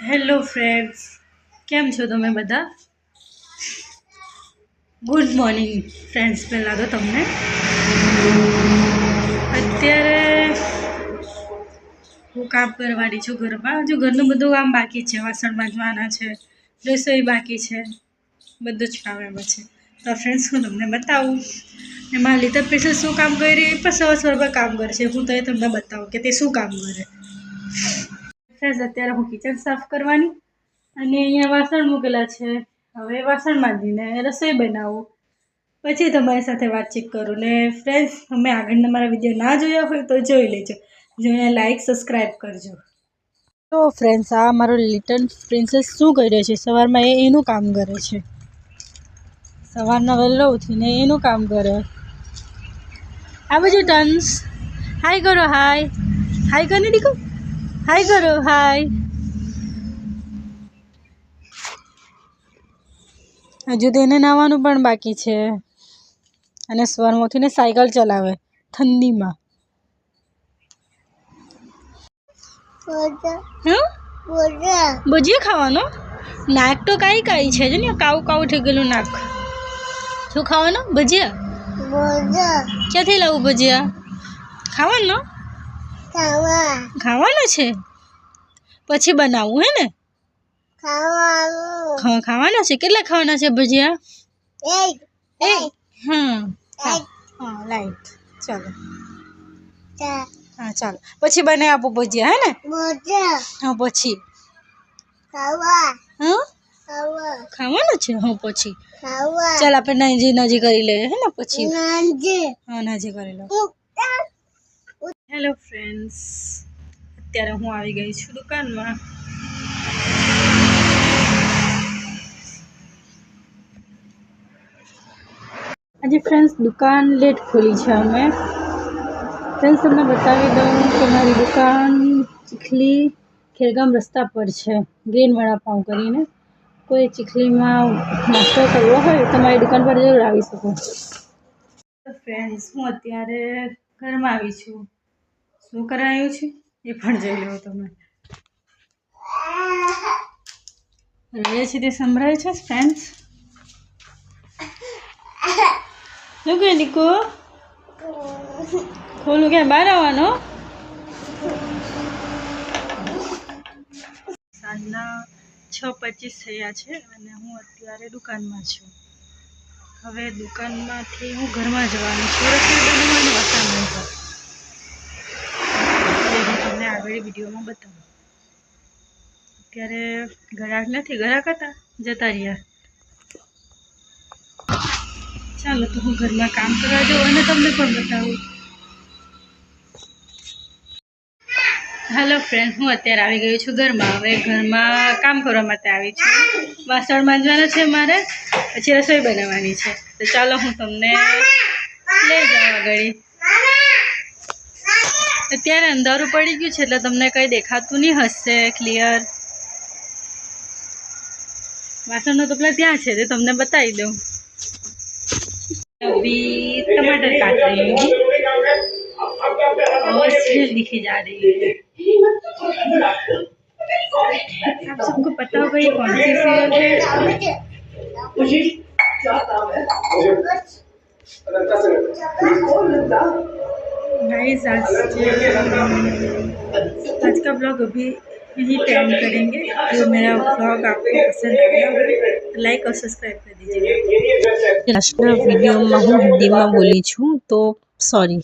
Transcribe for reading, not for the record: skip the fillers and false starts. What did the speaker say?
Hello friends, કેમ છો તમે બધા? Good morning friends. પહેલાં તો તમને અત્યારે હું કામ કરવાની છું ઘરમાં. હજુ ઘરનું બધું કામ બાકી છે. વાસણ માંજવાના છે, રસોઈ બાકી છે, બધું જ કામ એમાં છે. તો ફ્રેન્ડ્સ હું તમને બતાવું એમાં લીધા પૈસા શું કામ કરી પણ સવાર કામ કરશે. હું તો એ તમને બતાવું કે તે શું કામ કરે. ફ્રેન્ડ્સ અત્યારે હું કિચન સાફ કરવાની અને અહીંયા વાસણ મૂકેલા છે. હવે વાસણ માંજીને રસોઈ બનાવું, પછી તમારી સાથે વાતચીત કરું. ને ફ્રેન્ડ્સ, તમે આગળના મારા વિડીયો ના જોયા હોય તો જોઈ લેજો. જોઈને લાઈક સબસ્ક્રાઈબ કરજો. તો ફ્રેન્ડ્સ, આ મારો લિટલ પ્રિન્સેસ શું કરી રહ્યો છે? સવારમાં એનું કામ કરે છે. સવારના વહેલો ઉઠીને એનું કામ કરે. આ બાજુ ટન્સ હાય કરો. હાય હાય કરીને દીકો, હાય કરો. હાય. હજુ તો એને નાહવાનું પણ બાકી છે અને સવારમાં ઉઠીને સાયકલ ચલાવે ઠંડીમાં. ભજીયા ખાવાનો? નાક તો કાઈ કાઈ છે. જો ને કાવું કાવું થઈ ગયેલું નાક. શું ખાવાનું? ભજીયા. ક્યાંથી લાવું ભજીયા? ખાવાનું છે. પછી બનાવું હે ને? ખાવાના છે. કેટલા ખાવાના છે ભજીયા? એક. હા લાઈટ. ચાલો. હા ચાલો, પછી બનાવી આપું ભજીયા હે ને? હા પછી ખાવાનું છે. હા પછી ચાલ આપણે નજી કરી લઈએ હે ને? પછી હા નજી કરી લો. હેલો ફ્રેન્ડ્સ, અત્યારે હું આવી ગઈ છું દુકાનમાં. આજે ફ્રેન્ડ્સ દુકાન લેટ ખોલી છે. અમે ફ્રેન્ડ્સ તમને બતાવી દઉં કે મારી દુકાન ચીખલી ખેરગામ રસ્તા પર છે. ગ્રીન વડાપાઉં કરીને. કોઈ ચીખલીમાં નાસ્તો કરવો હોય તો મારી દુકાન પર જરૂર આવી શકો. તો ફ્રેન્ડ્સ, હું અત્યારે ઘરમાં આવી છું. શું કરાયું છે એ પણ જોઈ લો તમે. રહે છે તે સંભળાય છે ફ્રેન્ડ્સ? શું કહે દીકો? ખોલું ક્યાં? બહાર આવવાનો? સાંજના 6:25 થયા છે અને હું અત્યારે દુકાનમાં છું. હવે દુકાનમાંથી હું ઘરમાં જવાનું છું. રસોઈ બનાવવાનું વાસણ માંજવા. હું તમને આગળ વિડીયોમાં બતાવું. અત્યારે ઘરાક નથી, ઘરાક હતા જતા રહ્યા. ચાલો તો હું ઘરમાં કામ કરવા જાઉં અને તમને પણ બતાવું. હેલો ફ્રેન્ડ, હું અત્યારે આવી ગઈ છું ઘરમાં. હવે ઘરમાં કામ કરવા માટે આવી છું. વાસણ માંજવાના છે મારે, પછી રસોઈ બનાવવાની છે. તો ચાલો હું તમને લઈ જાઉં આગળ. અત્યારે અંધારું પડી ગયું છે એટલે તમને કંઈ દેખાતું નહીં હશે ક્લિયર. વાસણનો તો પેલા ત્યાં છે તે તમને બતાવી દઉં. अभी टमाटर काट रही हूँ और सीरियल दिखी जा रही है. आप सबको पता होगा ये कौन सी सीरियल है? गाइस, आज का ब्लॉग अभी यही एंड करेंगे. जो मेरा ब्लॉग आपको पसंद आया तो लाइक और सब्सक्राइब कर दीजिएगा. લાસ્ટના વિડીયોમાં હું હિન્દીમાં બોલી છું તો સોરી.